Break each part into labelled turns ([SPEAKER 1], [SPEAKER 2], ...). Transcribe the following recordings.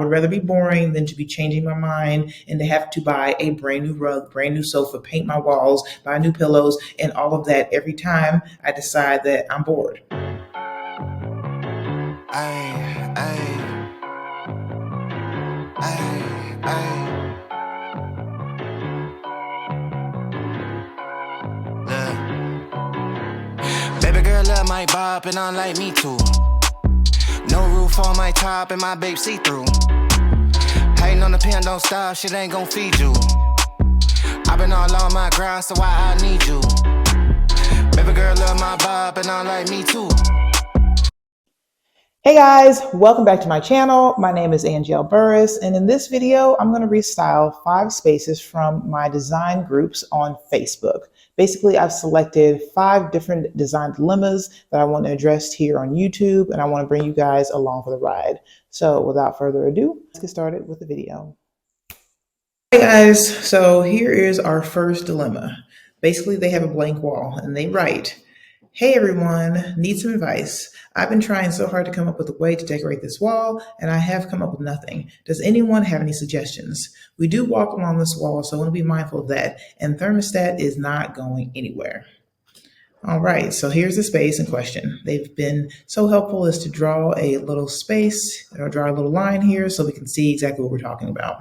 [SPEAKER 1] I would rather be boring than to be changing my mind and to have to buy a brand new rug, brand new sofa, paint my walls, buy new pillows, and all of that every time I decide that I'm bored.
[SPEAKER 2] Baby girl love my bop and unlike me too. No roof on my top and my babe see-through. Hating on the pen, don't stop, shit ain't gon' feed you. I've been all on my grind, so why I need you? Baby girl love my bop and unlike me too.
[SPEAKER 1] Hey guys, welcome back to my channel. My name is Angel Burris, and in this video, I'm going to restyle 5 spaces from my design groups on Facebook. Basically, I've selected 5 different design dilemmas that I want to address here on YouTube, and I want to bring you guys along for the ride. So without further ado, let's get started with the video. Hey guys, so here is our first dilemma. Basically, they have a blank wall and they write, "Hey everyone, need some advice. I've been trying so hard to come up with a way to decorate this wall, and I have come up with nothing. Does anyone have any suggestions? We do walk along this wall, so I want to be mindful of that, and thermostat is not going anywhere." All right, so here's the space in question. They've been so helpful as to draw a little space, or draw a little line here so we can see exactly what we're talking about.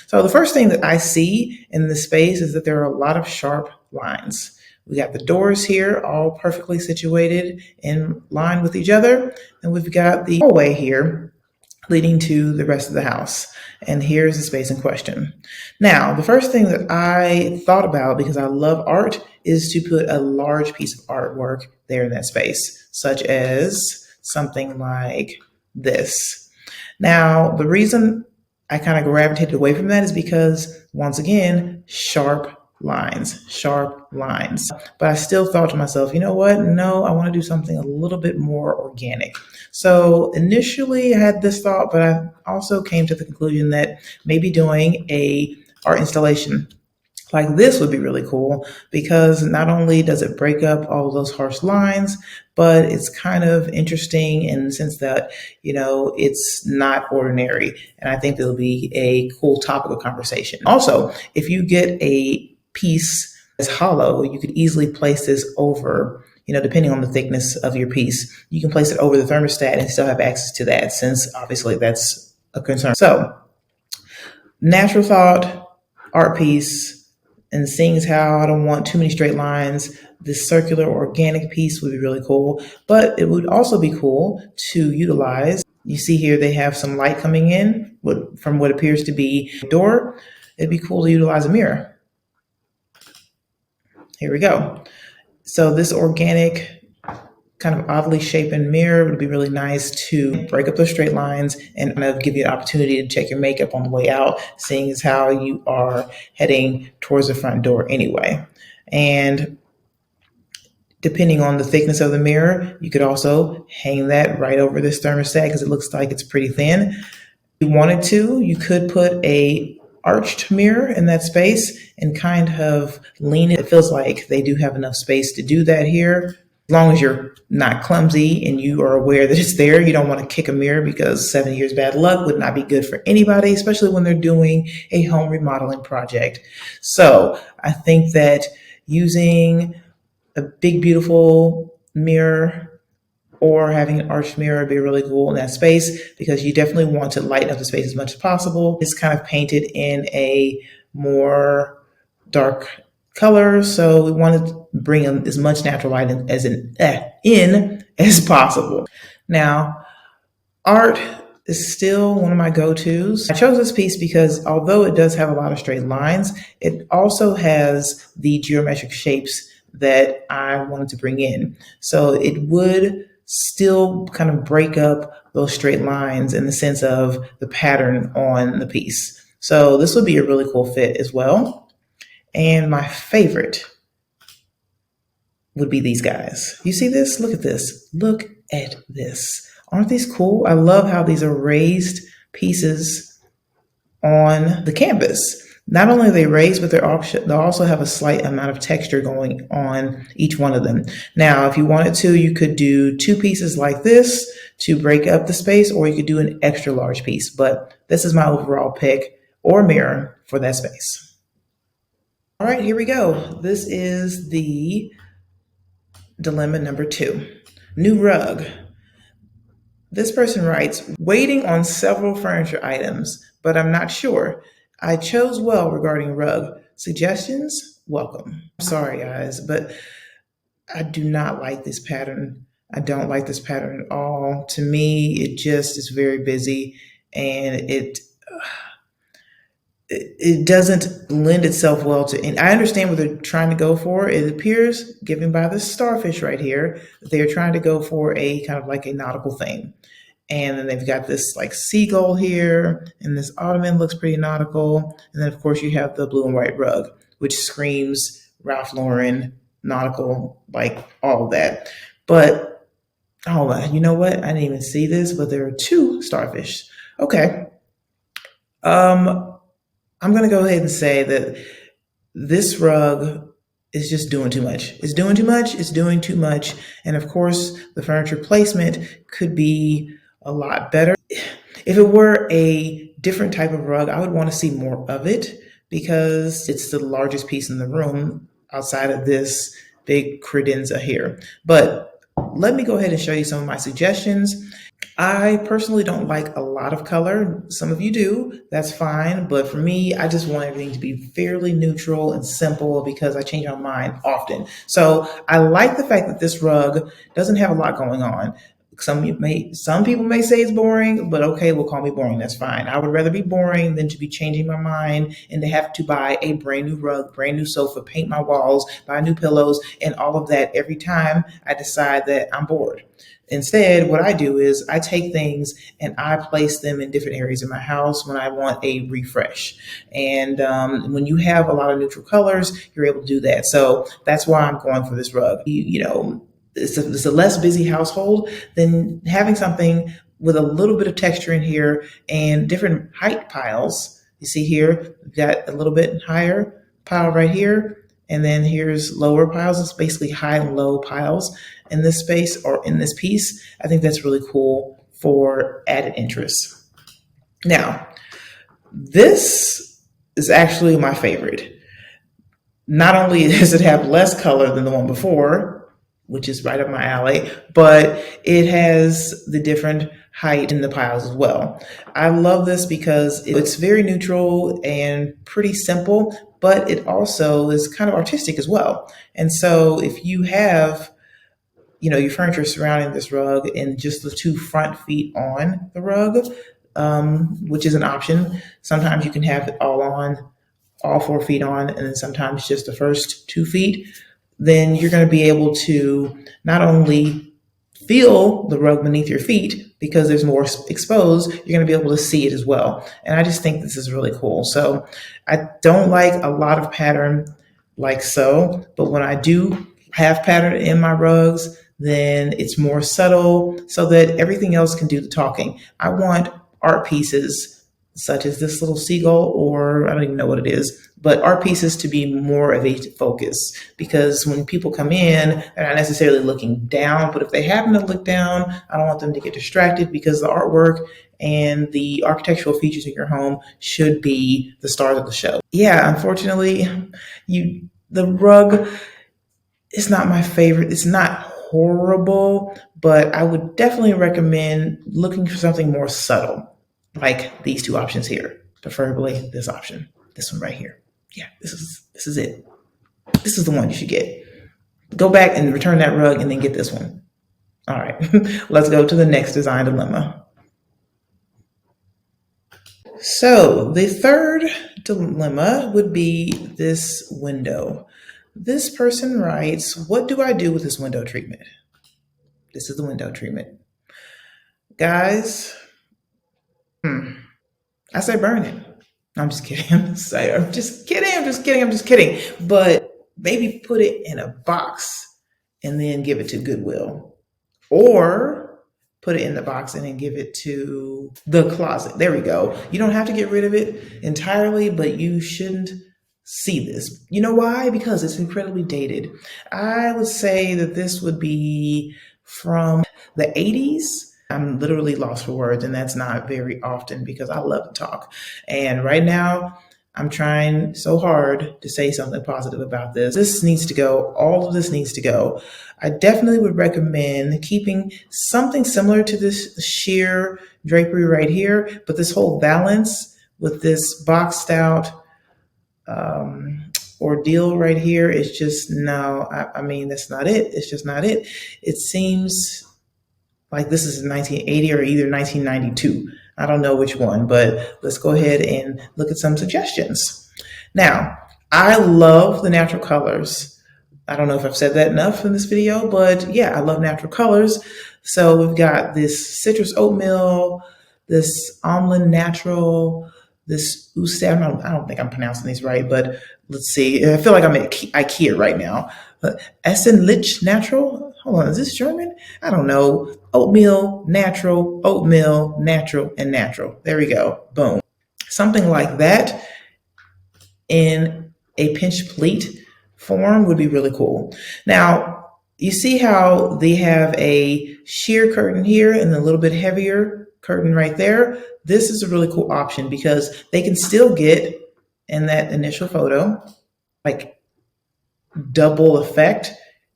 [SPEAKER 1] So the first thing that I see in this space is that there are a lot of sharp lines. We got the doors here all perfectly situated in line with each other. And we've got the hallway here leading to the rest of the house. And here's the space in question. Now, the first thing that I thought about, because I love art, is to put a large piece of artwork there in that space, such as something like this. Now, the reason I kind of gravitated away from that is because, once again, sharp lines. But I still thought to myself, you know what? No, I want to do something a little bit more organic. So initially I had this thought, but I also came to the conclusion that maybe doing a art installation like this would be really cool, because not only does it break up all of those harsh lines, but it's kind of interesting in the sense that, you know, it's not ordinary. And I think it'll be a cool topic of conversation. Also, if you get a piece that's hollow, you could easily place this over, you know, depending on the thickness of your piece, you can place it over the thermostat and still have access to that, since obviously that's a concern. So natural thought, art piece, and seeing as how I don't want too many straight lines, this circular organic piece would be really cool. But it would also be cool to utilize, you see here they have some light coming in from what appears to be a door. It'd be cool to utilize a mirror. Here we go. So this organic, kind of oddly shaped mirror would be really nice to break up those straight lines and kind of give you an opportunity to check your makeup on the way out, seeing as how you are heading towards the front door anyway. And depending on the thickness of the mirror, you could also hang that right over this thermostat because it looks like it's pretty thin. If you wanted to, you could put a arched mirror in that space and kind of lean it. It feels like they do have enough space to do that here. As long as you're not clumsy and you are aware that it's there, you don't want to kick a mirror, because 7 years bad luck would not be good for anybody, especially when they're doing a home remodeling project. So I think that using a big, beautiful mirror or having an arched mirror would be really cool in that space, because you definitely want to lighten up the space as much as possible. It's kind of painted in a more dark color, so we want to bring in as much natural light in as possible. Now, art is still one of my go-tos. I chose this piece because although it does have a lot of straight lines, it also has the geometric shapes that I wanted to bring in. So it would still kind of break up those straight lines in the sense of the pattern on the piece. So this would be a really cool fit as well. And my favorite would be these guys. You see this? Look at this. Look at this. Aren't these cool? I love how these are raised pieces on the canvas. Not only are they raised, but they'll also have a slight amount of texture going on each one of them. Now, if you wanted to, you could do 2 pieces like this to break up the space, or you could do an extra large piece. But this is my overall pick, or mirror for that space. All right, here we go. This is the dilemma number 2. New rug. This person writes, waiting on several furniture items, but I'm not sure. I chose well regarding rug. Suggestions? Welcome. I'm sorry, guys, but I do not like this pattern. I don't like this pattern at all. To me, it just is very busy, and it doesn't lend itself well to, and I understand what they're trying to go for. It appears, given by the starfish right here, that they're trying to go for a kind of like a nautical theme. And then they've got this like seagull here, and this ottoman looks pretty nautical. And then of course you have the blue and white rug, which screams Ralph Lauren, nautical, like all of that. But oh, you know what? I didn't even see this, but there are 2 starfish. Okay. I'm going to go ahead and say that this rug is just doing too much. It's doing too much. It's doing too much. And of course, the furniture placement could be a lot better. If it were a different type of rug, I would want to see more of it because it's the largest piece in the room outside of this big credenza here. But let me go ahead and show you some of my suggestions. I personally don't like a lot of color. Some of you do, that's fine. But for me, I just want everything to be fairly neutral and simple because I change my mind often. So I like the fact that this rug doesn't have a lot going on. Some people may say it's boring, but okay, we'll call me boring. That's fine. I would rather be boring than to be changing my mind and to have to buy a brand new rug, brand new sofa, paint my walls, buy new pillows, and all of that every time I decide that I'm bored. Instead, what I do is I take things and I place them in different areas in my house when I want a refresh. And when you have a lot of neutral colors, you're able to do that. So that's why I'm going for this rug. It's a less busy household than having something with a little bit of texture in here and different height piles. You see here, we've got a little bit higher pile right here. And then here's lower piles. It's basically high and low piles in this space or in this piece. I think that's really cool for added interest. Now, this is actually my favorite. Not only does it have less color than the one before, which is right up my alley, but it has the different height in the piles as well. I love this because it's very neutral and pretty simple, but it also is kind of artistic as well. And so if you have, your furniture surrounding this rug and just the 2 front feet on the rug, which is an option. Sometimes you can have it all 4 feet on, and then sometimes just the first 2 feet. Then you're going to be able to not only feel the rug beneath your feet because there's more exposed, you're going to be able to see it as well. And I just think this is really cool. So I don't like a lot of pattern like so, but when I do have pattern in my rugs, then it's more subtle so that everything else can do the talking. I want art pieces such as this little seagull, or I don't even know what it is, but art pieces to be more of a focus, because when people come in, they're not necessarily looking down, but if they happen to look down, I don't want them to get distracted because the artwork and the architectural features in your home should be the stars of the show. Yeah, unfortunately, the rug is not my favorite. It's not horrible, but I would definitely recommend looking for something more subtle, like these 2 options here, preferably this option, this one right here. Yeah, this is it. This is the one you should get. Go back and return that rug and then get this one. All right, let's go to the next design dilemma. So the third dilemma would be this window. This person writes, what do I do with this window treatment? This is the window treatment. Guys, I say burn it. I'm just kidding. I'm just kidding. But maybe put it in a box and then give it to Goodwill. Or put it in the box and then give it to the closet. There we go. You don't have to get rid of it entirely, but you shouldn't see this. You know why? Because it's incredibly dated. I would say that this would be from the 80s. I'm literally lost for words, and that's not very often because I love to talk. And right now, I'm trying so hard to say something positive about this. This needs to go. All of this needs to go. I definitely would recommend keeping something similar to this sheer drapery right here, but this whole balance with this boxed out ordeal right here is just no. I mean, that's not it. It's just not it. It seems like this is 1980 or either 1992. I don't know which one, but let's go ahead and look at some suggestions. Now, I love the natural colors. I don't know if I've said that enough in this video, but yeah, I love natural colors. So we've got this citrus oatmeal, this almond natural, this Uste, I don't think I'm pronouncing these right, but let's see. I feel like I'm at IKEA right now. Essenlich natural? Hold on, is this German? I don't know. Oatmeal, natural, and natural. There we go. Boom. Something like that in a pinch pleat form would be really cool. Now, you see how they have a sheer curtain here and a little bit heavier curtain right there? This is a really cool option because they can still get in that initial photo, like double effect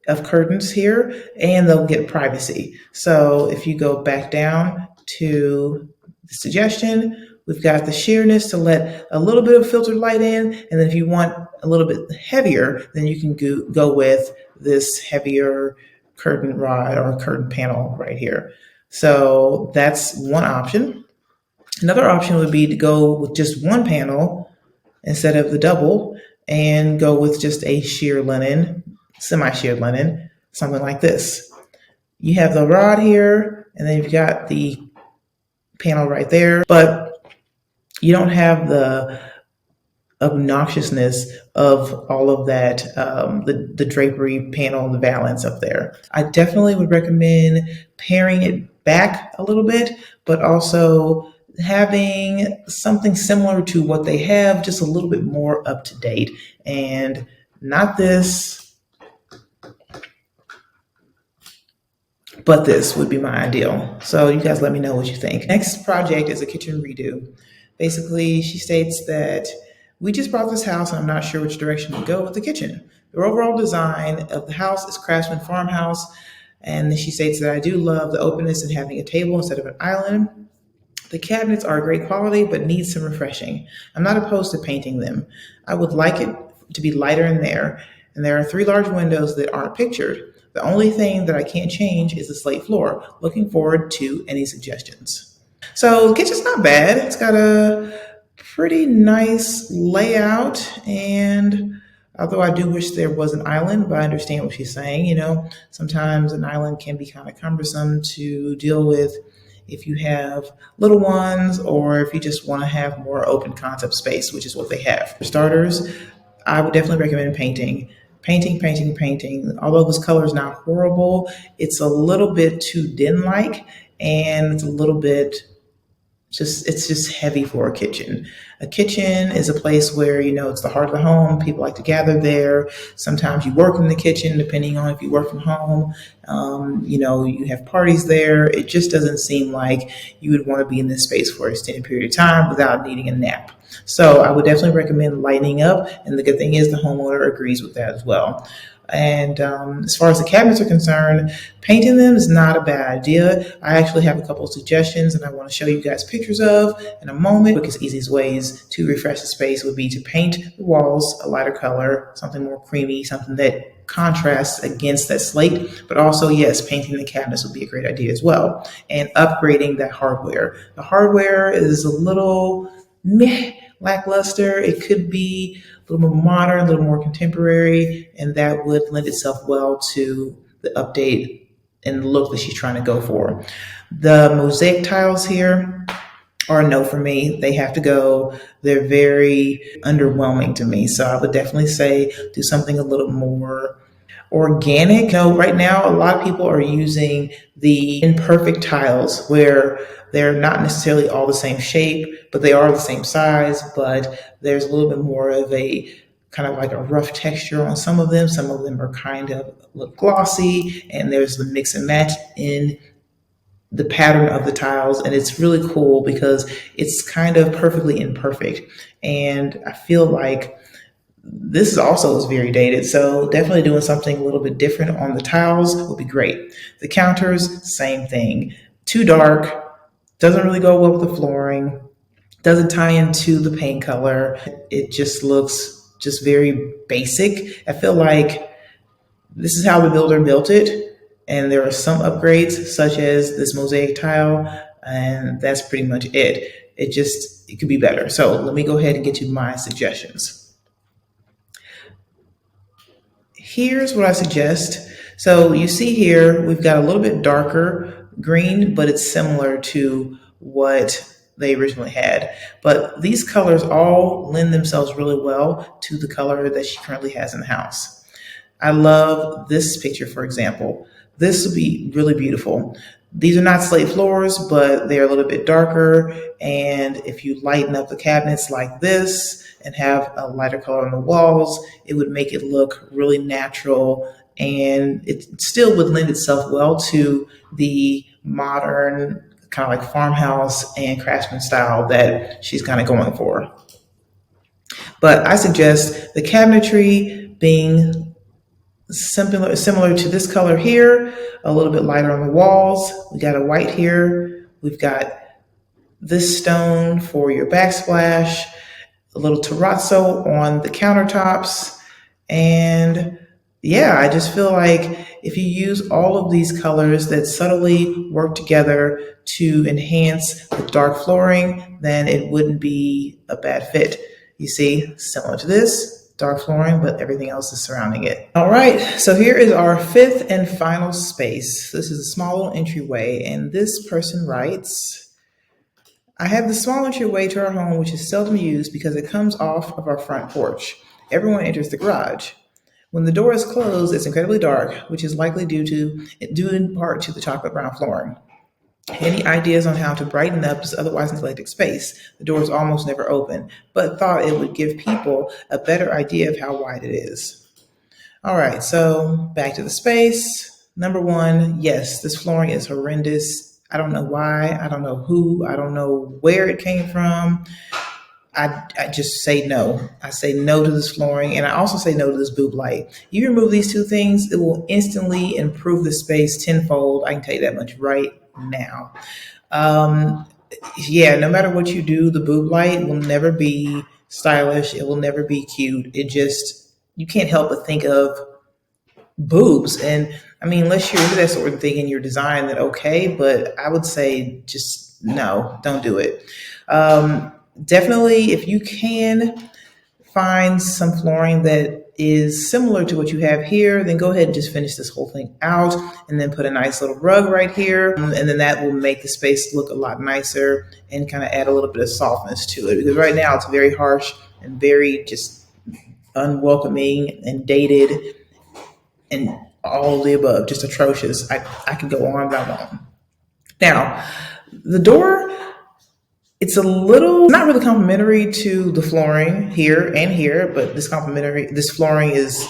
[SPEAKER 1] of curtains here, and they'll get privacy. So if you go back down to the suggestion, we've got the sheerness to let a little bit of filtered light in, and then if you want a little bit heavier, then you can go with this heavier curtain rod or curtain panel right here. So that's one option. Another option would be to go with just one panel instead of the double and go with just a sheer linen, semi-sheer linen, something like this. You have the rod here, and then you've got the panel right there, but you don't have the obnoxiousness of all of that, the drapery panel and the valance up there. I definitely would recommend paring it back a little bit, but also having something similar to what they have, just a little bit more up to date, and not this, but this would be my ideal. So you guys let me know what you think. Next project is a kitchen redo. Basically, she states that we just bought this house and I'm not sure which direction to go with the kitchen. The overall design of the house is craftsman farmhouse, and she states that I do love the openness and having a table instead of an island. The cabinets are great quality, but need some refreshing. I'm not opposed to painting them. I would like it to be lighter in there. And there are 3 large windows that aren't pictured. The only thing that I can't change is the slate floor. Looking forward to any suggestions. So the kitchen's not bad. It's got a pretty nice layout, and although I do wish there was an island, but I understand what she's saying. You know, sometimes an island can be kind of cumbersome to deal with if you have little ones or if you just want to have more open concept space, which is what they have. For starters, I would definitely recommend painting. Painting. Although this color is not horrible, it's a little bit too den-like, and it's a little bit it's just heavy for a kitchen. A kitchen is a place where, you know, it's the heart of the home. People like to gather there. Sometimes you work in the kitchen, depending on if you work from home. You know, you have parties there. It just doesn't seem like you would want to be in this space for an extended period of time without needing a nap. So I would definitely recommend lighting up. And the good thing is the homeowner agrees with that as well. And as far as the cabinets are concerned, painting them is not a bad idea. I actually have a couple of suggestions and I want to show you guys pictures of in a moment. Quickest, easiest ways to refresh the space would be to paint the walls a lighter color, something more creamy, something that contrasts against that slate. But also, yes, painting the cabinets would be a great idea as well. And upgrading that hardware. The hardware is a little meh, lackluster. It could be a little more modern, a little more contemporary, and that would lend itself well to the update and the look that she's trying to go for. The mosaic tiles here are a no for me. They have to go. They're very underwhelming to me. So I would definitely say do something a little more organic. You know, right now, a lot of people are using the imperfect tiles where they're not necessarily all the same shape, but they are the same size, but there's a little bit more of a kind of like a rough texture on some of them. Some of them are kind of look glossy, and there's the mix and match in the pattern of the tiles, and it's really cool because it's kind of perfectly imperfect. And I feel like this is also is very dated, so definitely doing something a little bit different on the tiles would be great. The counters, same thing. Too dark, doesn't really go well with the flooring, doesn't tie into the paint color. It just looks just very basic. I feel like this is how the builder built it, and there are some upgrades such as this mosaic tile, and that's pretty much it. It could be better. So let me go ahead and get you my suggestions. Here's what I suggest. So you see here, we've got a little bit darker green, but it's similar to what they originally had. But these colors all lend themselves really well to the color that she currently has in the house. I love this picture, for example. This would be really beautiful. These are not slate floors, but they're a little bit darker. And if you lighten up the cabinets like this and have a lighter color on the walls, it would make it look really natural. And it still would lend itself well to the modern kind of like farmhouse and craftsman style that she's kind of going for. But I suggest the cabinetry being similar to this color here, a little bit lighter on the walls. We got a white here. We've got this stone for your backsplash, a little terrazzo on the countertops. And yeah, I just feel like if you use all of these colors that subtly work together to enhance the dark flooring, then it wouldn't be a bad fit. You see, similar to this, dark flooring, but everything else is surrounding it. All right, so here is our fifth and final space. This is a small little entryway, and this person writes, I have the small entryway to our home, which is seldom used because it comes off of our front porch. Everyone enters the garage. When the door is closed, it's incredibly dark, which is likely due in part to the chocolate brown flooring. Any ideas on how to brighten up this otherwise neglected space? The door is almost never open, but thought it would give people a better idea of how wide it is. All right, so back to the space. Number one, yes, this flooring is horrendous. I don't know why. I don't know who. I don't know where it came from. I just say no. I say no to this flooring, and I also say no to this boob light. You remove these two things, it will instantly improve the space tenfold. I can tell you that much right now. Yeah, no matter what you do, the boob light will never be stylish. It will never be cute. You can't help but think of boobs. And I mean, unless you're into that sort of thing in your design, then okay, but I would say just no, don't do it. Definitely, if you can find some flooring that is similar to what you have here, then go ahead and just finish this whole thing out and then put a nice little rug right here. And then that will make the space look a lot nicer and kind of add a little bit of softness to it. Because right now it's very harsh and very just unwelcoming and dated and all of the above, just atrocious. I could go on and on. Now, the door, it's not really complimentary to the flooring here and here, but this flooring is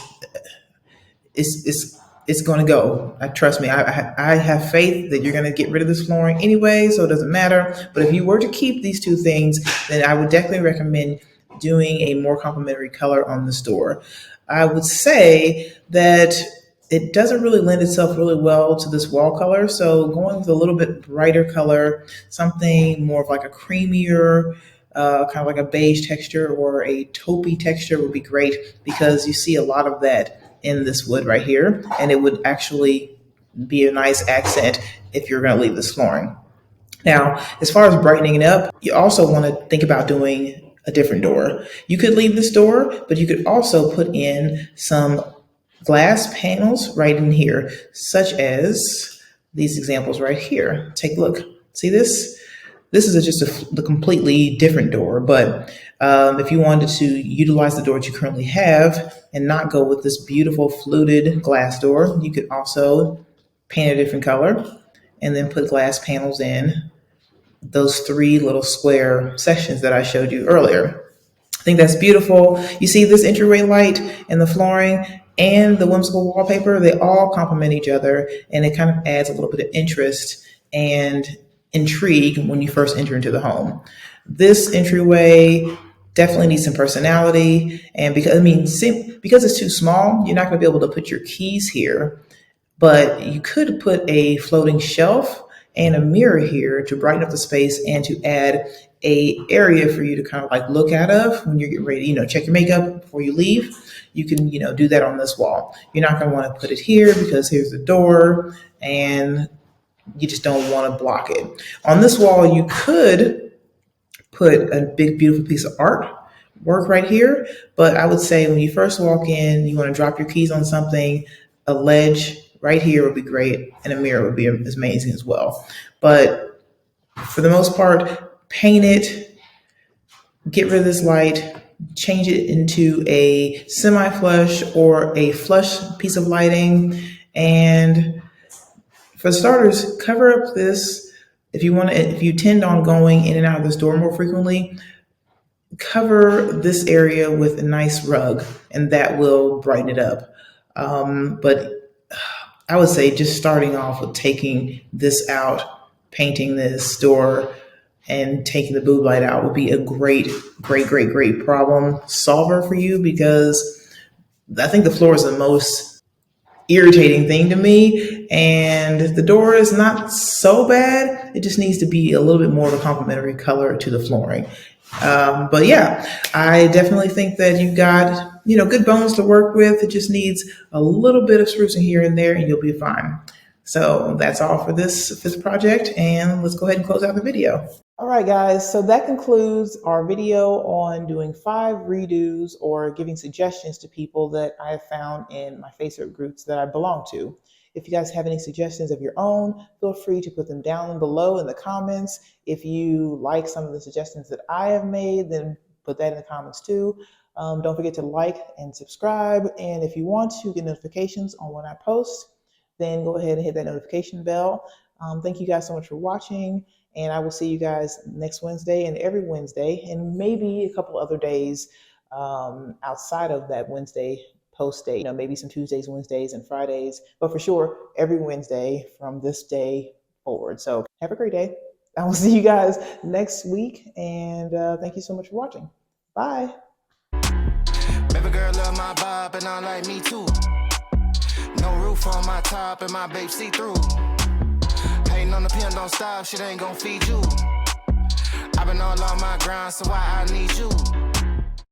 [SPEAKER 1] it's going to go. Trust me, I have faith that you're going to get rid of this flooring anyway, so it doesn't matter. But if you were to keep these two things, then I would definitely recommend doing a more complimentary color on this door. I would say that it doesn't really lend itself really well to this wall color. So going with a little bit brighter color, something more of like a creamier, kind of like a beige texture or a taupey texture would be great, because you see a lot of that in this wood right here. And it would actually be a nice accent if you're going to leave this flooring. Now, as far as brightening it up, you also want to think about doing a different door. You could leave this door, but you could also put in some glass panels right in here, such as these examples right here. Take a look. See this? This is just the completely different door, but if you wanted to utilize the door that you currently have and not go with this beautiful fluted glass door, you could also paint a different color and then put glass panels in those three little square sections that I showed you earlier. I think that's beautiful. You see this entryway light and the flooring and the whimsical wallpaper, they all complement each other, and it kind of adds a little bit of interest and intrigue when you first enter into the home. This entryway definitely needs some personality, and because it's too small, you're not going to be able to put your keys here, but you could put a floating shelf and a mirror here to brighten up the space and to add a area for you to kind of like look out of when you're getting ready to, check your makeup before you leave. You can, do that on this wall. You're not going to want to put it here because here's the door and you just don't want to block it. On this wall, you could put a big, beautiful piece of art work right here. But I would say when you first walk in, you want to drop your keys on something, a ledge right here would be great, and a mirror would be amazing as well. But for the most part, paint it, get rid of this light, change it into a semi-flush or a flush piece of lighting. And for starters, cover up this. If you tend on going in and out of this door more frequently, cover this area with a nice rug, and that will brighten it up. But I would say just starting off with taking this out, painting this door, and taking the boob light out would be a great problem solver for you, because I think the floor is the most irritating thing to me, and the door is not so bad. It just needs to be a little bit more of a complementary color to the flooring. But yeah, I definitely think that you've got, good bones to work with. It just needs a little bit of sprucing here and there and you'll be fine. So that's all for this project, and let's go ahead and close out the video. All right, guys, so that concludes our video on doing 5 redos or giving suggestions to people that I have found in my Facebook groups that I belong to. If you guys have any suggestions of your own, feel free to put them down below in the comments. If you like some of the suggestions that I have made, then put that in the comments too. Don't forget to like and subscribe. And if you want to get notifications on when I post, then go ahead and hit that notification bell. Thank you guys so much for watching. And I will see you guys next Wednesday and every Wednesday, and maybe a couple other days outside of that Wednesday post date, maybe some Tuesdays, Wednesdays, and Fridays, but for sure, every Wednesday from this day forward. So have a great day. I will see you guys next week, and thank you so much for watching. Bye.
[SPEAKER 2] Baby girl love my vibe and I like me too. No roof on my top and my babe see through. Hating on the pen, don't stop, shit ain't gon' feed you. I've been all on my grind, so why I need you?